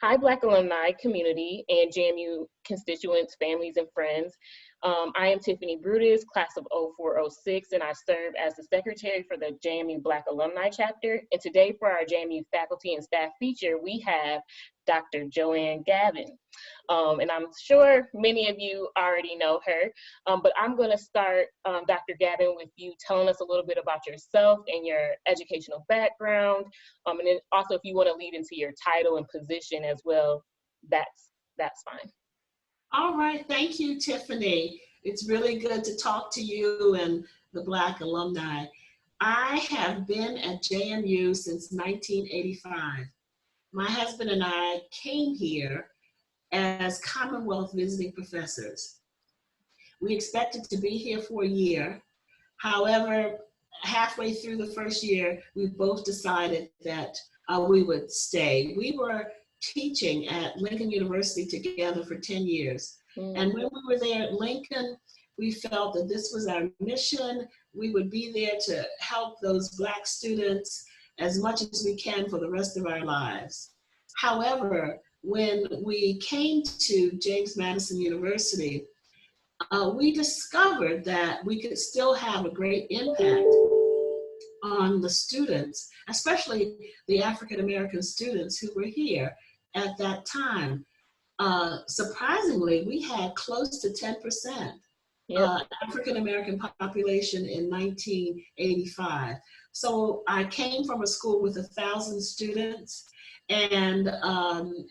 Hi, Black alumni community and JMU constituents, families, and friends. I am Tiffany Brutus, class of 0406, and I serve as the secretary for the JMU Black Alumni Chapter. And today for our JMU faculty and staff feature, we have Dr. Joanne Gabbin. And I'm sure many of you already know her, but I'm going to start, Dr. Gabbin, with you telling us a little bit about yourself and your educational background. And then also if you want to lead into your title and position as well, that's fine. All right, thank you, Tiffany. It's really good to talk to you and the Black alumni. I have been at JMU since 1985. My husband and I came here as Commonwealth visiting professors. We expected to be here for a year. However, halfway through the first year, we both decided that we would stay. We were teaching at Lincoln University together for 10 years. And when we were there at Lincoln, we felt that this was our mission. We would be there to help those Black students as much as we can for the rest of our lives. However, when we came to James Madison University, we discovered that we could still have a great impact on the students, especially the African American students who were here at that time. Surprisingly, we had close to 10% African American population in 1985. So I came from a school with 1,000 students, and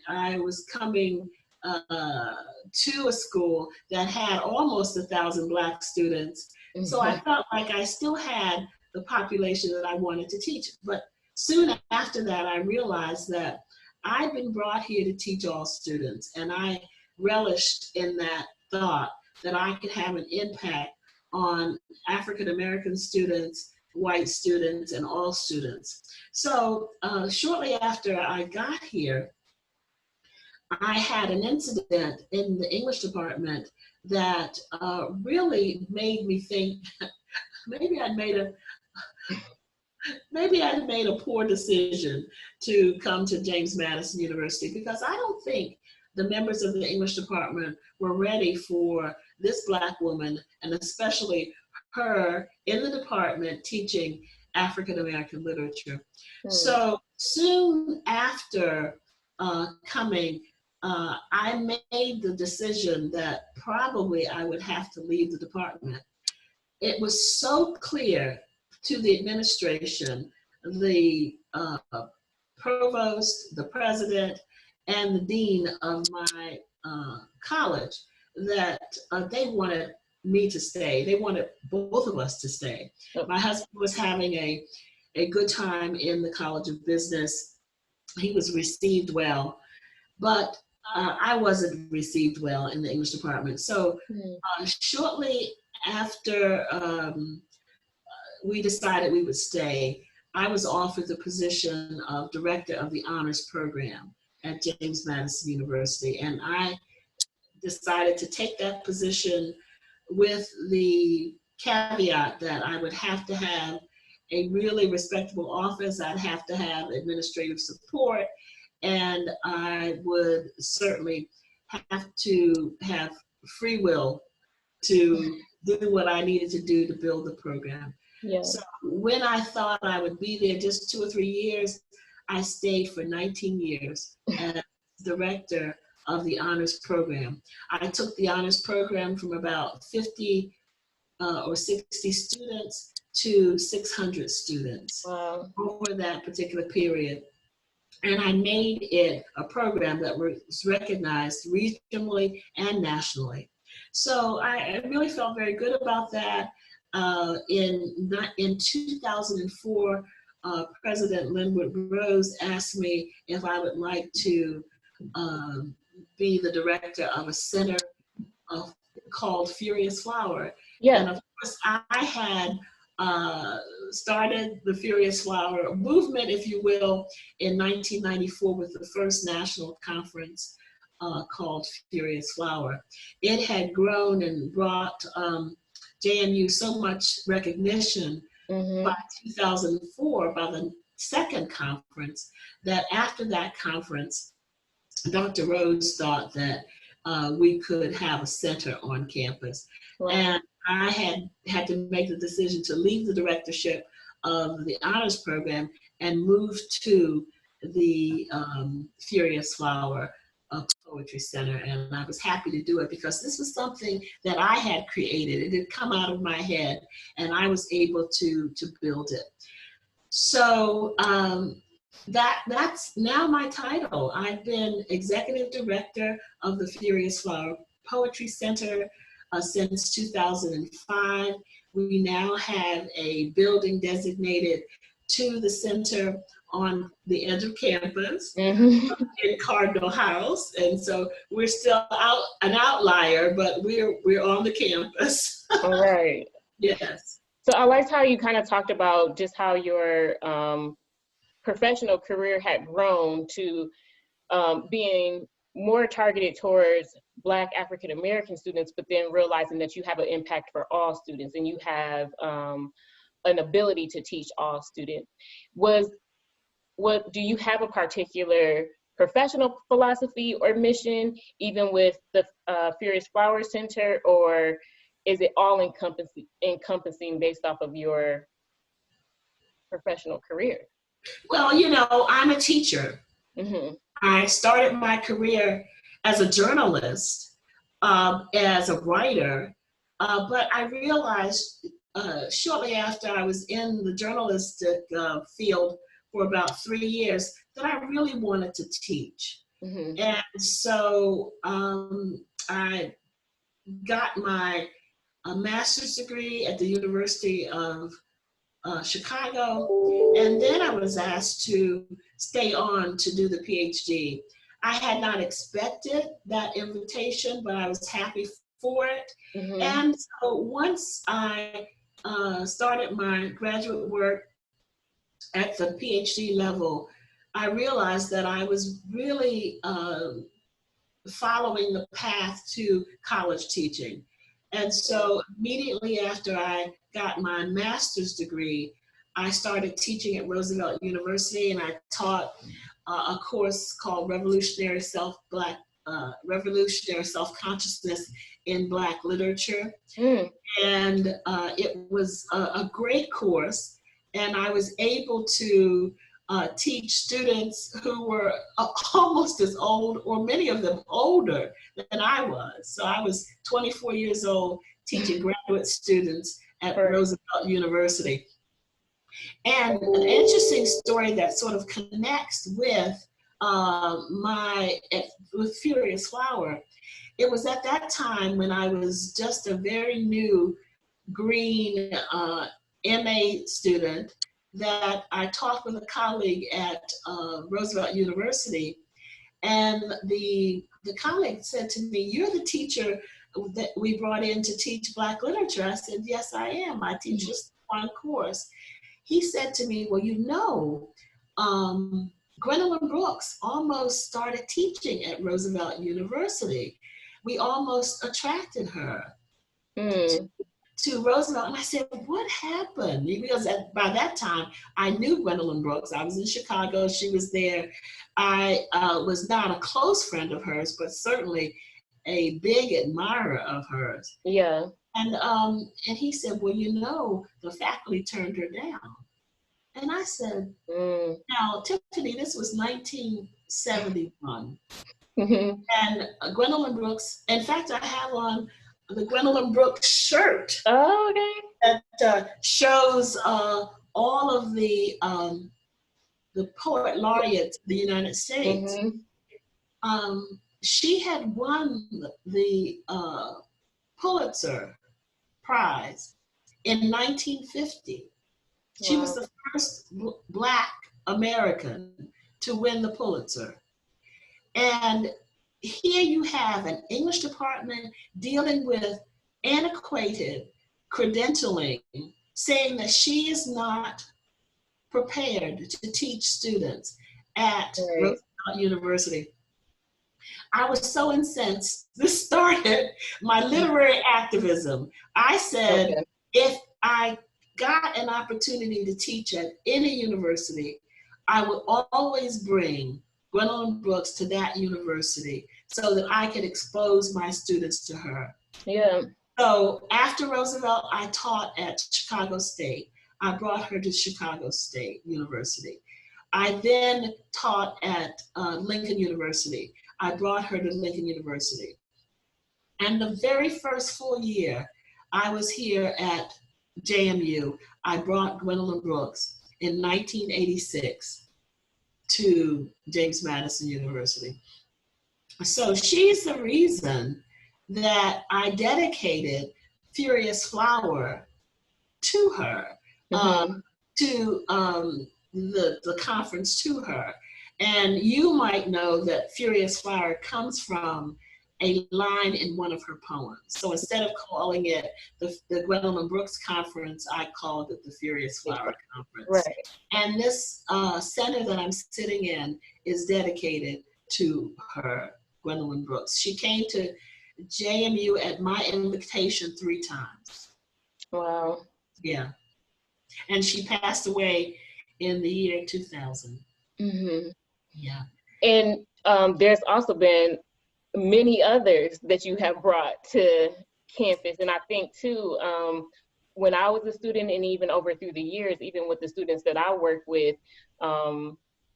I was coming to a school that had almost 1,000 Black students. So I felt like I still had the population that I wanted to teach. But soon after that, I realized that I've been brought here to teach all students, and I relished in that thought that I could have an impact on African American students, white students, and all students. So shortly after I got here, I had an incident in the English department that really made me think maybe I'd made a poor decision to come to James Madison University, because I don't think the members of the English department were ready for this Black woman, and especially her in the department teaching African American literature. So soon after coming, I made the decision that probably I would have to leave the department. It was so clear to the administration, the provost, the president, and the dean of my college that they wanted me to stay. They wanted both of us to stay. My husband was having a good time in the College of Business. He was received well, but I wasn't received well in the English department. So shortly after we decided we would stay, I was offered the position of director of the honors program at James Madison University. And I decided to take that position with the caveat that I would have to have a really respectable office. I'd have to have administrative support, and I would certainly have to have free will to do what I needed to do to build the program. So when I thought I would be there just 2 or 3 years, I stayed for 19 years as director of the honors program. I took the honors program from about 50 or 60 students to 600 students over that particular period. And I made it a program that was recognized regionally and nationally. So I really felt very good about that. In 2004, President Linwood Rose asked me if I would like to be the director of a center called Furious Flower. And of course, I had started the Furious Flower movement, if you will, in 1994 with the first national conference called Furious Flower. It had grown and brought JMU so much recognition by 2004, by the second conference, that after that conference, Dr. Rhodes thought that we could have a center on campus. Wow. And I had to make the decision to leave the directorship of the honors program and move to the Furious Flower Poetry Center. And I was happy to do it because this was something that I had created. It had come out of my head and I was able to build it. So that's now my title. I've been executive director of the Furious Flower Poetry Center since 2005. We now have a building designated to the center on the edge of campus in Cardinal House, and so we're still an outlier, but we're on the campus. All right. Yes. So I liked how you kind of talked about just how your professional career had grown to being more targeted towards Black African American students, but then realizing that you have an impact for all students and you have an ability to teach all students. Do you have a particular professional philosophy or mission, even with the Furious Flower Center, or is it all encompassing based off of your professional career? Well, I'm a teacher. Mm-hmm. I started my career as a journalist, as a writer, but I realized shortly after I was in the journalistic field for about 3 years that I really wanted to teach. Mm-hmm. And so I got my master's degree at the University of Chicago, and then I was asked to stay on to do the PhD. I had not expected that invitation, but I was happy for it. Mm-hmm. And so once I started my graduate work at the PhD level, I realized that I was really following the path to college teaching. And so immediately after I got my master's degree, I started teaching at Roosevelt University, and I taught a course called Revolutionary Self-Consciousness in Black Literature. Mm. And it was a great course, and I was able to teach students who were almost as old, or many of them older than I was. So I was 24 years old teaching graduate students at Roosevelt University. And an interesting story that sort of connects with with Furious Flower, it was at that time when I was just a very new green MA student that I talked with a colleague at Roosevelt University, and the colleague said to me, "You're the teacher that we brought in to teach Black literature." I said, "Yes, I am. I teach just one course." He said to me, "Well, Gwendolyn Brooks almost started teaching at Roosevelt University. We almost attracted her to Roosevelt." And I said, "What happened?" Because by that time, I knew Gwendolyn Brooks. I was in Chicago. She was there. I was not a close friend of hers, but certainly a big admirer of hers. Yeah. And he said, "Well, the faculty turned her down." And I said, "Now, Tiffany, this was 1971. Mm-hmm. And Gwendolyn Brooks, in fact, I have on the Gwendolyn Brooks shirt. Oh, okay. That shows all of the poet laureates of the United States." Mm-hmm. She had won the Pulitzer Prize in 1950. Wow. She was the first Black American to win the Pulitzer. And here you have an English department dealing with antiquated credentialing, saying that she is not prepared to teach students at Roosevelt University. I was so incensed. This started my literary activism. I said, if I got an opportunity to teach at any university, I would always bring Gwendolyn Brooks to that university so that I could expose my students to her. Yeah. So after Roosevelt, I taught at Chicago State. I brought her to Chicago State University. I then taught at Lincoln University. I brought her to Lincoln University. And the very first full year I was here at JMU, I brought Gwendolyn Brooks in 1986 to James Madison University. So she's the reason that I dedicated Furious Flower to her, to the conference to her. And you might know that Furious Flower comes from a line in one of her poems. So instead of calling it the Gwendolyn Brooks Conference, I called it the Furious Flower Conference. Right. And this center that I'm sitting in is dedicated to her, Gwendolyn Brooks. She came to JMU at my invitation 3 times. Wow. Yeah. And she passed away in the year 2000. Mm-hmm. Yeah. And there's also been many others that you have brought to campus. And I think too, when I was a student and even over through the years, even with the students that I work with,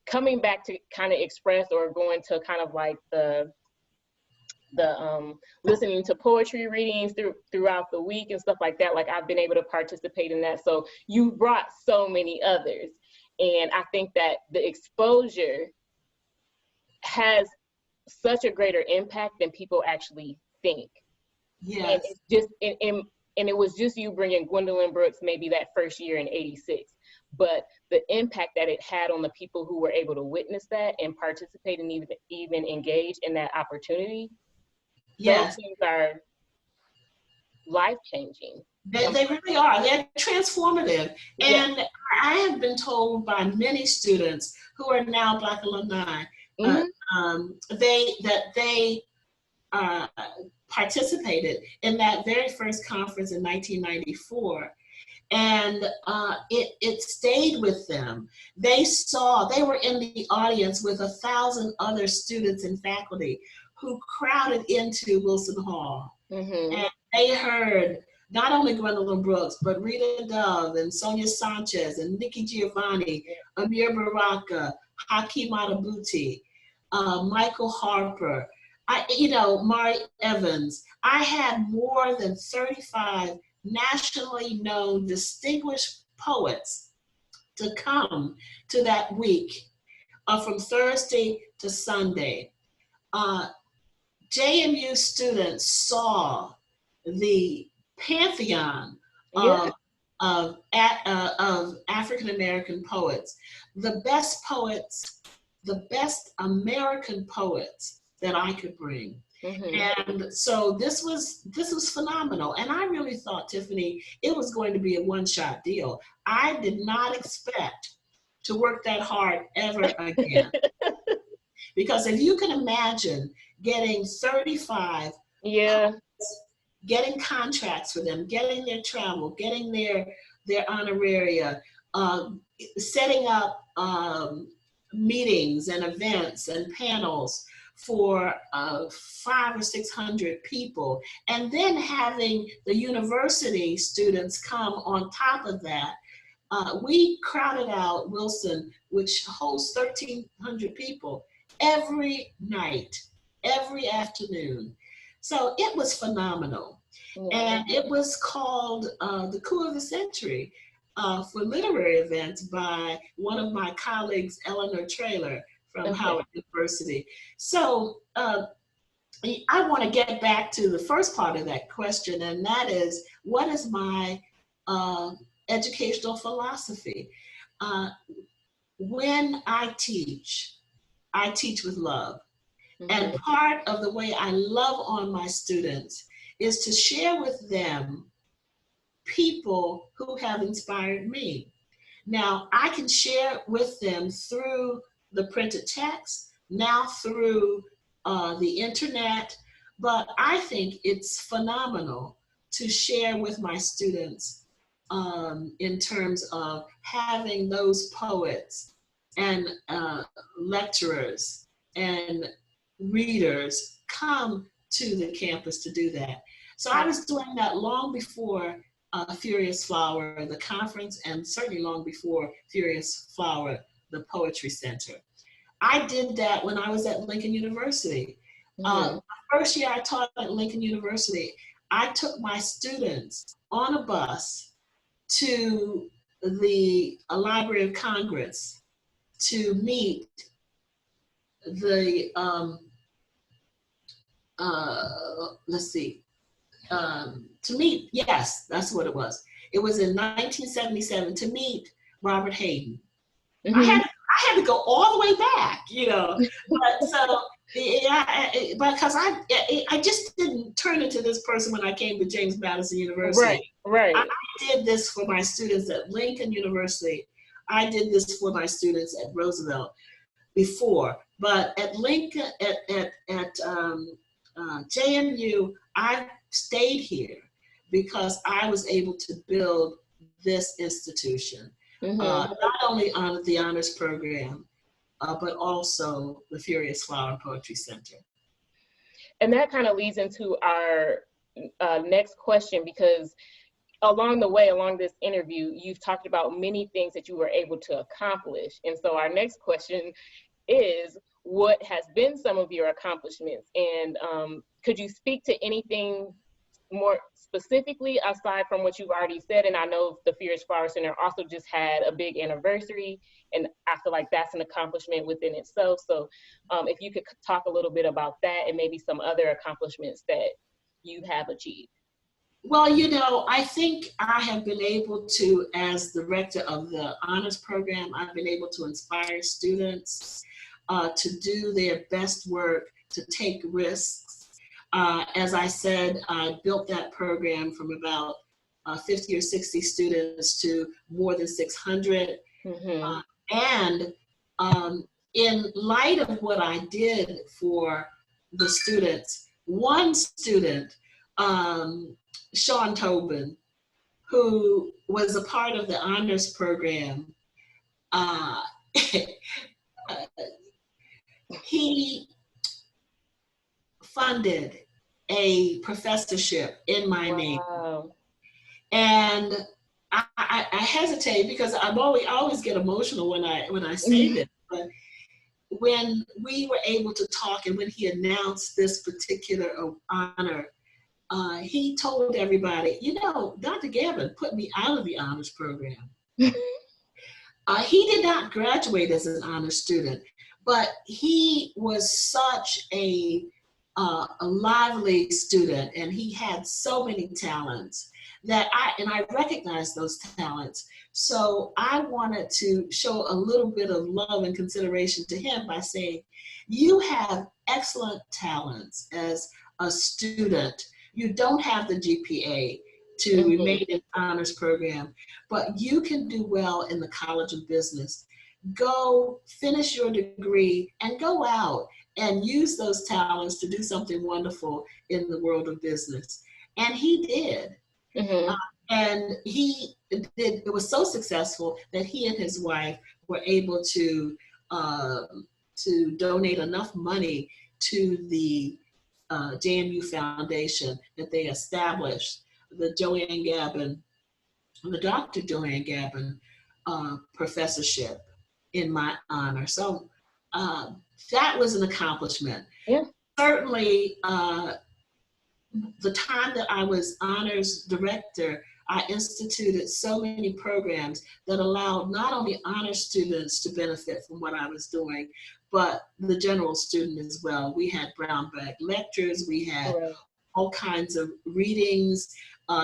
coming back to kind of express or going to kind of like the listening to poetry readings throughout the week and stuff like that, like I've been able to participate in that. So you brought so many others. And I think that the exposure has such a greater impact than people actually think. Yes. And it's just, and it was just you bringing Gwendolyn Brooks maybe that first year in '86, but the impact that it had on the people who were able to witness that and participate and even engage in that opportunity, yes, those things are life-changing. They really are. They're transformative. Yeah. And I have been told by many students who are now Black alumni, they participated in that very first conference in 1994. And it stayed with them. They were in the audience with 1,000 other students and faculty who crowded into Wilson Hall. And they heard not only Gwendolyn Brooks, but Rita Dove and Sonia Sanchez and Nikki Giovanni, Amir Baraka, Hakeem Adabuti, Michael Harper, Mari Evans. I had more than 35 nationally known distinguished poets to come to that week from Thursday to Sunday. JMU students saw the pantheon of African American poets, the best poets, the best American poets that I could bring. And so this was phenomenal. And I really thought, Tiffany, it was going to be a one-shot deal. I did not expect to work that hard ever again. Because if you can imagine getting 35, getting contracts for them, getting their travel, getting their honoraria, setting up meetings and events and panels for 500 or 600 people, and then having the university students come on top of that. We crowded out Wilson, which holds 1,300 people, every night, every afternoon. So it was phenomenal. And it was called the Coup of the Century for literary events by one of my colleagues, Eleanor Traylor from Howard University. So I want to get back to the first part of that question, and that is, what is my educational philosophy? When I teach with love. And part of the way I love on my students is to share with them people who have inspired me. Now, I can share with them through the printed text, now through the internet, but I think it's phenomenal to share with my students in terms of having those poets and lecturers and readers come to the campus to do that. So I was doing that long before Furious Flower, the conference, and certainly long before Furious Flower, the Poetry Center. I did that when I was at Lincoln University. The first year I taught at Lincoln University, I took my students on a bus to the Library of Congress to meet the, yes, that's what it was. It was in 1977 to meet Robert Hayden. I had to go all the way back, you know, but so, because I just didn't turn into this person when I came to James Madison University. Right. I did this for my students at Lincoln University. I did this for my students at Roosevelt before, but at Lincoln, at JMU, I stayed here because I was able to build this institution. Not only on the honors program, but also the Furious Flower Poetry Center. And that kind of leads into our next question, because along the way, along this interview, you've talked about many things that you were able to accomplish. And so our next question is, what has been some of your accomplishments? And could you speak to anything more specifically aside from what you've already said? And I know the Furious Flower Center also just had a big anniversary, and I feel like that's an accomplishment within itself. So if you could talk a little bit about that and maybe some other accomplishments that you have achieved. Well, you know, I think I have been able to, as the director of the honors program, I've been able to inspire students to do their best work, to take risks. As I said, I built that program from about 50 or 60 students to more than 600. And in light of what I did for the students, one student, Sean Tobin, who was a part of the honors program, he funded a professorship in my name. And I hesitate because I always get emotional when I say this, but when we were able to talk and when he announced this particular honor, he told everybody, you know, Dr. Gabbin put me out of the honors program. He did not graduate as an honors student, but he was such a lively student, and he had so many talents that I recognized those talents. So I wanted to show a little bit of love and consideration to him by saying, you have excellent talents as a student. You don't have the GPA to remain in the honors program, but you can do well in the College of Business. Go finish your degree and go out and use those talents to do something wonderful in the world of business. And he did. And he did. It was so successful that he and his wife were able to donate enough money to the JMU Foundation that they established the Joanne Gabbin, the Dr. Joanne Gabbin professorship in my honor. So that was an accomplishment. Yeah. Certainly, the time that I was honors director, I instituted so many programs that allowed not only honors students to benefit from what I was doing, but the general student as well. We had brown bag lectures, we had all kinds of readings,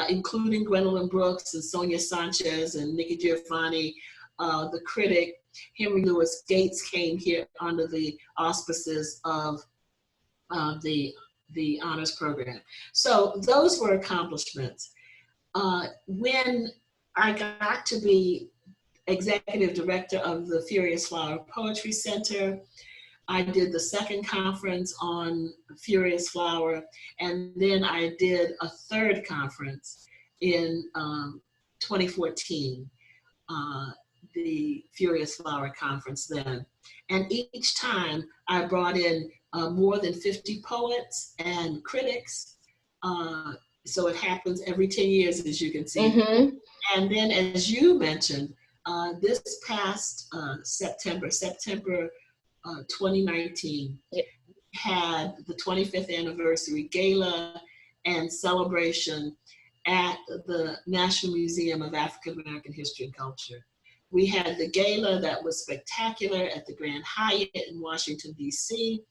including Gwendolyn Brooks and Sonia Sanchez and Nikki Giovanni, the critic. Henry Louis Gates came here under the auspices of the honors program. So those were accomplishments. When I got to be executive director of the Furious Flower Poetry Center, I did the second conference on Furious Flower, and then I did a third conference in 2014. the Furious Flower Conference then. And each time I brought in more than 50 poets and critics. So it happens every 10 years, as you can see. Mm-hmm. And then, as you mentioned, this past September 2019, Yeah. had the 25th anniversary gala and celebration at the National Museum of African American History and Culture. We had the gala that was spectacular at the Grand Hyatt in Washington, D.C.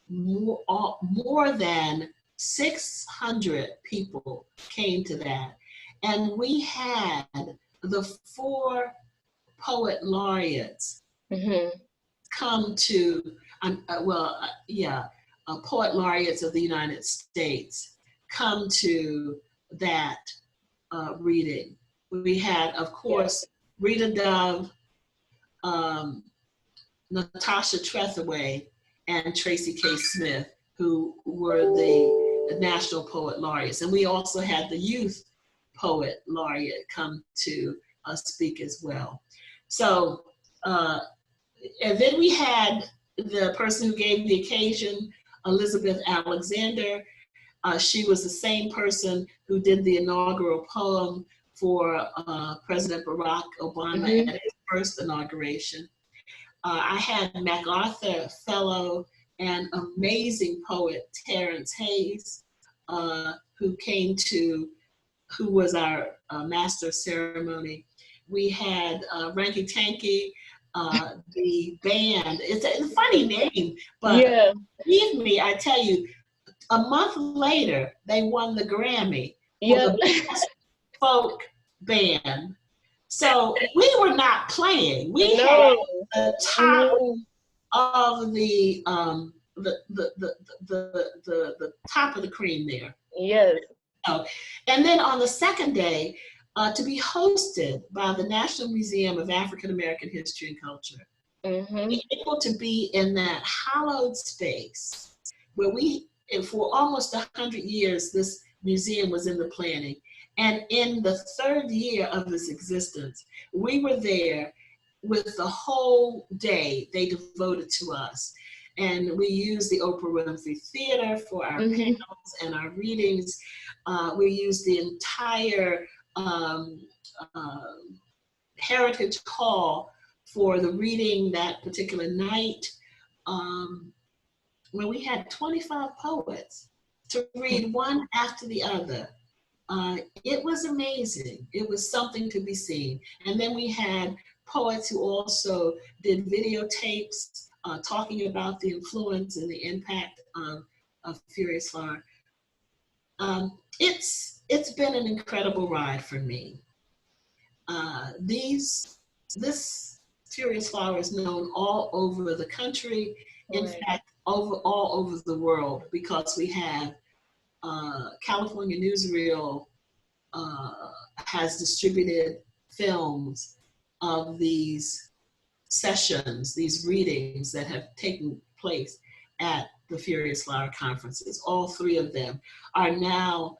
More than 600 people came to that. And we had the 4 poet laureates Mm-hmm. come to, poet laureates of the United States come to that reading. We had, of course, Rita Dove, Natasha Trethewey, and Tracy K. Smith, who were the National Poet Laureates. And we also had the Youth Poet Laureate come to speak as well. So, and then we had the person who gave the occasion, Elizabeth Alexander. She was the same person who did the inaugural poem for President Barack Obama Mm-hmm. at his first inauguration. I had MacArthur Fellow and amazing poet Terrence Hayes, who was our master of ceremony. We had Ranky Tanky, the band. It's a funny name, but believe me, I tell you, a month later, they won the Grammy for the best folk band. So we were not playing. We had the top of the top of the cream there. Yes. Oh, and then on the second day, to be hosted by the National Museum of African American History and Culture, be able to be in that hallowed space where for almost 100 years, this museum was in the planning. And in the 3rd year of its existence, we were there with the whole day they devoted to us. And we used the Oprah Winfrey Theater for our panels and our readings. We used the entire Heritage Hall for the reading that particular night, where we had 25 poets to read one after the other. It was amazing. It was something to be seen. And then we had poets who also did videotapes talking about the influence and the impact of Furious Flower. It's been an incredible ride for me. This Furious Flower is known all over the country. In fact, all over the world, because we have California Newsreel has distributed films of these sessions, these readings that have taken place at the Furious Flower conferences. All 3 of them are now,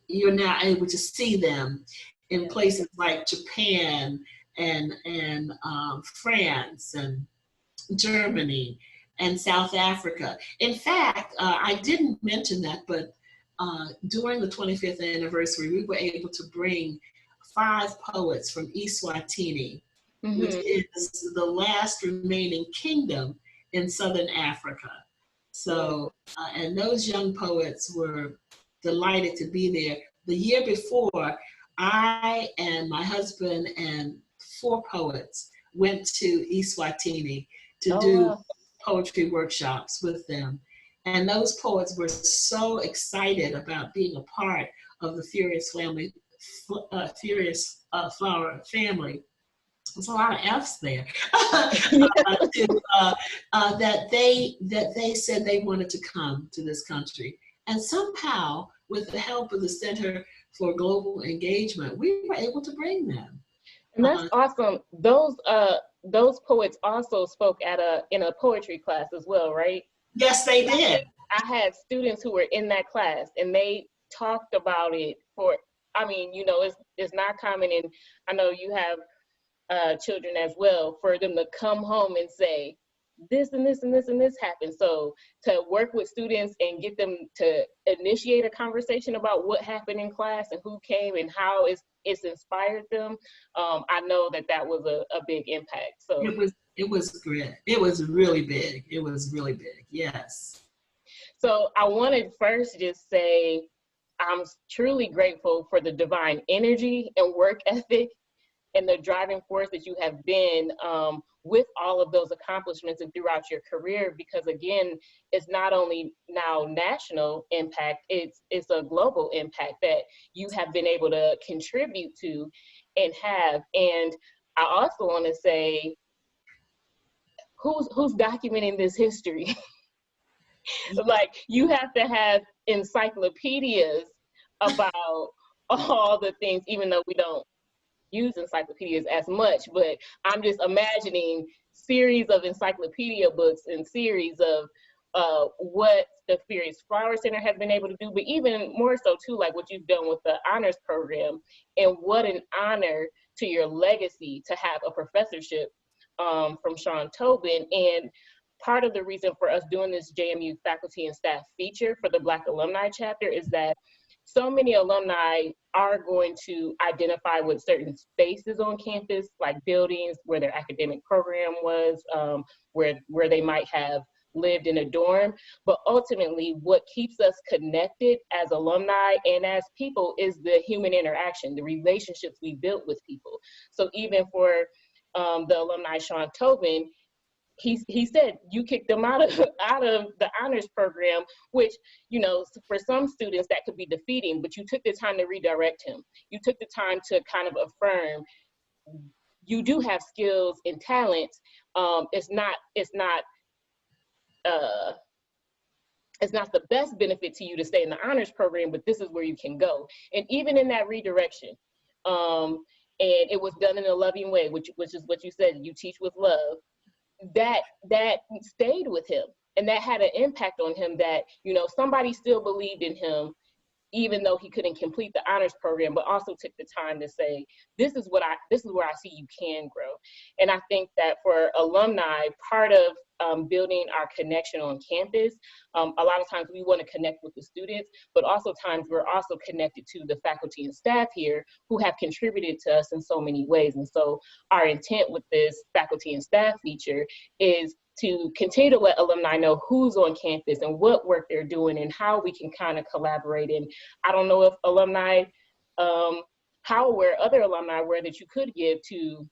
you're now able to see them in places like Japan and France and Germany and South Africa. In fact, I didn't mention that, but during the 25th anniversary, we were able to bring 5 poets from Eswatini, which is the last remaining kingdom in Southern Africa. So, and those young poets were delighted to be there. The year before, I and my husband and 4 poets went to Eswatini to do poetry workshops with them. And those poets were so excited about being a part of the Furious Flower family. There's a lot of F's there. That they said they wanted to come to this country. And somehow, with the help of the Center for Global Engagement, we were able to bring them. And that's awesome. Those poets also spoke in a poetry class as well, right? Yes, they did. I had students who were in that class, and they talked about it for I mean, you know, it's not common, and I know you have children as well, for them to come home and say, this and this and this and this happened. So to work with students and get them to initiate a conversation about what happened in class and who came and how it's inspired them, I know that was a big impact. So it was great. It was really big. It was really big. Yes. So I wanted first to just say I'm truly grateful for the divine energy and work ethic and the driving force that you have been with all of those accomplishments and throughout your career, because again, it's not only now national impact, it's a global impact that you have been able to contribute to and have. And I also want to say, who's documenting this history? Like, you have to have encyclopedias about all the things, even though we don't use encyclopedias as much, but I'm just imagining series of encyclopedia books and series of what the Furious Flower Center has been able to do, but even more so too, like what you've done with the honors program, and what an honor to your legacy to have a professorship from Sean Tobin. And part of the reason for us doing this JMU faculty and staff feature for the Black Alumni chapter is that so many alumni are going to identify with certain spaces on campus, like buildings where their academic program was, where they might have lived in a dorm. But ultimately, what keeps us connected as alumni and as people is the human interaction, the relationships we built with people. So even for the alumni Sean Tobin, he said you kicked them out of the honors program, which, you know, for some students that could be defeating, but you took the time to redirect him. You took the time to kind of affirm you do have skills and talents. It's not the best benefit to you to stay in the honors program, but this is where you can go. And even in that redirection, and it was done in a loving way, which is what you said, you teach with love. That stayed with him, and that had an impact on him, that, you know, somebody still believed in him even though he couldn't complete the honors program, but also took the time to say, this is where I see you can grow. And I think that for alumni, part of building our connection on campus, a lot of times we want to connect with the students, but also times we're also connected to the faculty and staff here who have contributed to us in so many ways. And so our intent with this faculty and staff feature is to continue to let alumni know who's on campus and what work they're doing and how we can kind of collaborate. And I don't know if alumni, how aware other alumni were that you could give to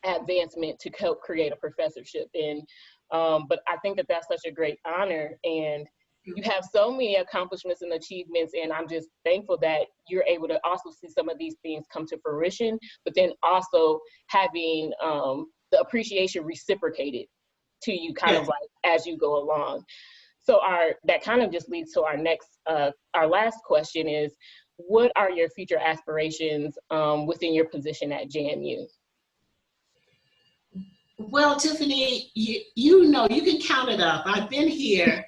advancement to help create a professorship. And but I think that that's such a great honor, and you have so many accomplishments and achievements, and I'm just thankful that you're able to also see some of these things come to fruition, but then also having the appreciation reciprocated to you kind of like as you go along. So that kind of just leads to our next, our last question is, what are your future aspirations within your position at JMU? Well, Tiffany, you know, you can count it up. I've been here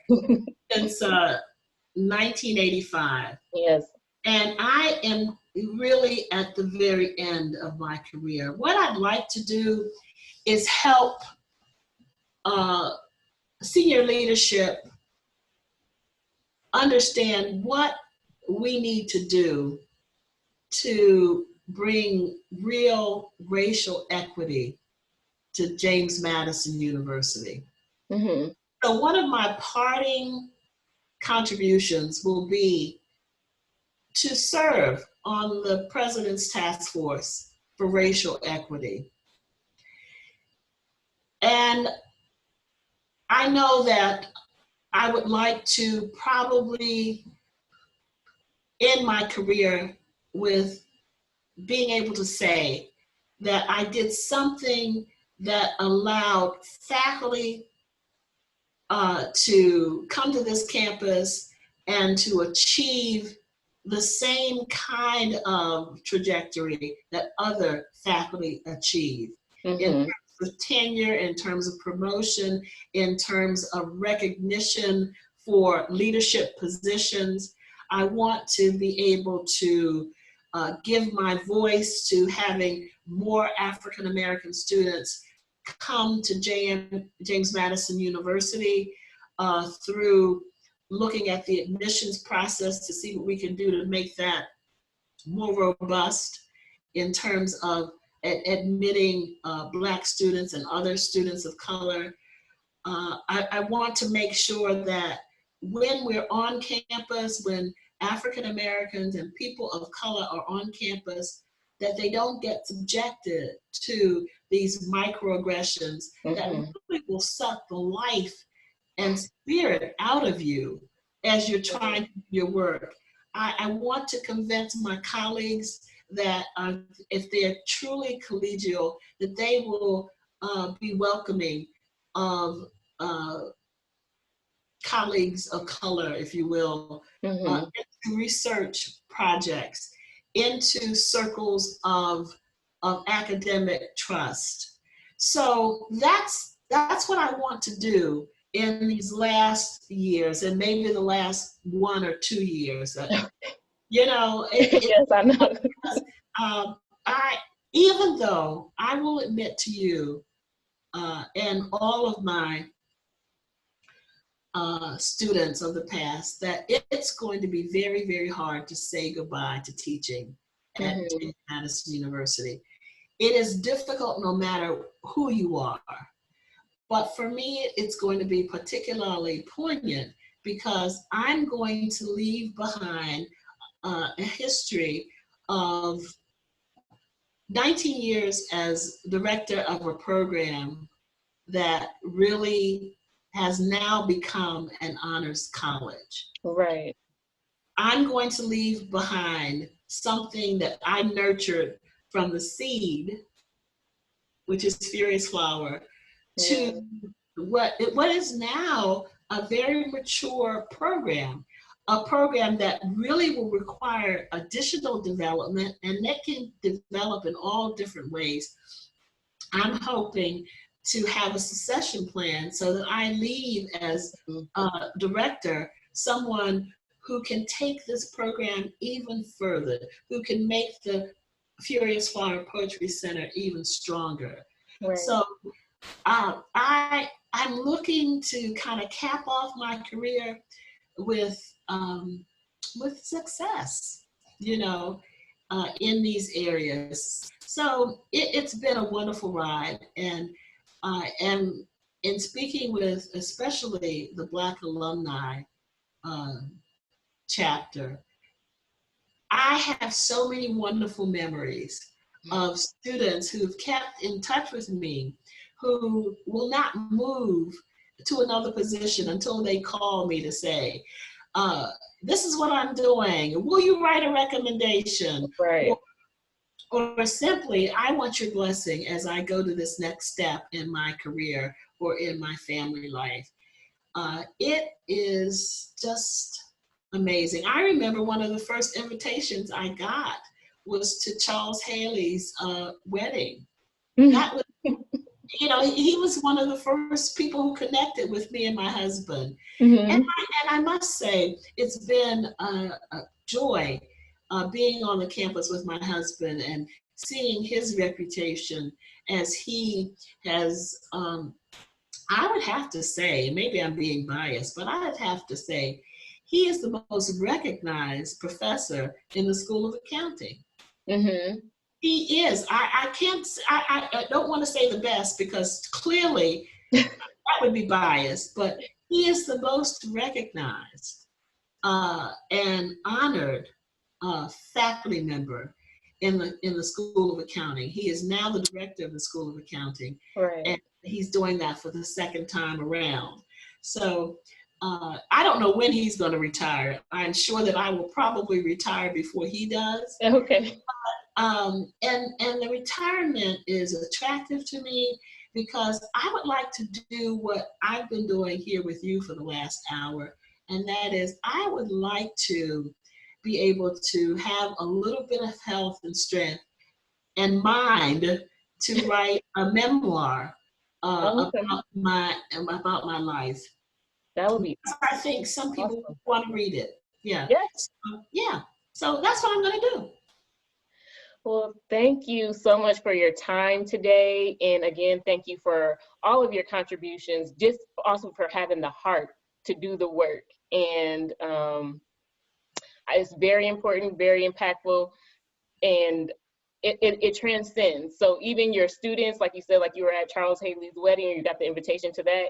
since 1985. Yes. And I am really at the very end of my career. What I'd like to do is help senior leadership understand what we need to do to bring real racial equity to James Madison University. Mm-hmm. So one of my parting contributions will be to serve on the President's Task Force for Racial Equity. And I know that I would like to probably end my career with being able to say that I did something that allowed faculty to come to this campus and to achieve the same kind of trajectory that other faculty achieve. Mm-hmm. In terms of tenure, in terms of promotion, in terms of recognition for leadership positions. I want to be able to give my voice to having more African American students come to James Madison University through looking at the admissions process to see what we can do to make that more robust in terms of admitting Black students and other students of color. I want to make sure that when we're on campus, when African Americans and people of color are on campus, that they don't get subjected to these microaggressions that really will suck the life and spirit out of you as you're trying to do your work. I want to convince my colleagues that if they're truly collegial, that they will be welcoming of colleagues of color, if you will, into research projects, into circles of academic trust. So that's what I want to do in these last years, and maybe the last 1 or 2 years. You know, yes, I know. Even though I will admit to you and all of my students of the past that it's going to be very, very hard to say goodbye to teaching at James Madison University. It is difficult no matter who you are. But for me, it's going to be particularly poignant because I'm going to leave behind a history of 19 years as director of a program that really has now become an honors college. Right. I'm going to leave behind something that I nurtured from the seed, which is Furious Flower, to what is now a very mature program, a program that really will require additional development, and that can develop in all different ways. I'm hoping to have a succession plan so that I leave as director someone who can take this program even further, who can make the Furious Flower Poetry Center even stronger. Right. So I'm looking to kind of cap off my career with success, you know, in these areas. So it's been a wonderful ride, and in speaking with especially the Black alumni chapter, I have so many wonderful memories of students who've kept in touch with me, who will not move to another position until they call me to say, this is what I'm doing. Will you write a recommendation? Right. Or simply, I want your blessing as I go to this next step in my career or in my family life. It is just amazing. I remember one of the first invitations I got was to Charles Haley's wedding. That was, you know, he was one of the first people who connected with me and my husband. And I must say, it's been a joy being on the campus with my husband and seeing his reputation as he has, I would have to say, maybe I'm being biased, but I would have to say, he is the most recognized professor in the School of Accounting. He is. I don't want to say the best because clearly that would be biased, but he is the most recognized and honored faculty member in the School of Accounting. He is now the director of the School of Accounting, and he's doing that for the second time around. So I don't know when he's going to retire. I'm sure that I will probably retire before he does. Okay. And the retirement is attractive to me because I would like to do what I've been doing here with you for the last hour, and that is I would like to be able to have a little bit of health and strength and mind to write a memoir about my life. That would be. I think some people want to read it. Yeah. Yes. Yeah. So that's what I'm going to do. Well, thank you so much for your time today. And again, thank you for all of your contributions, just also for having the heart to do the work. And it's very important, very impactful, and it transcends. So even your students, like you said, like you were at Charles Haley's wedding, or you got the invitation to that,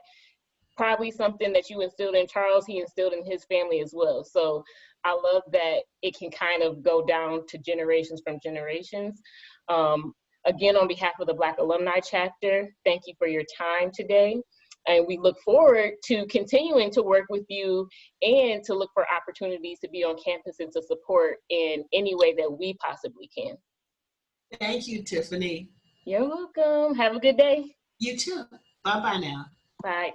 probably something that you instilled in Charles, he instilled in his family as well. So I love that it can kind of go down to generations from generations. Again, on behalf of the Black Alumni Chapter, thank you for your time today. And we look forward to continuing to work with you and to look for opportunities to be on campus and to support in any way that we possibly can. Thank you, Tiffany. You're welcome. Have a good day. You too. Bye-bye now. Bye.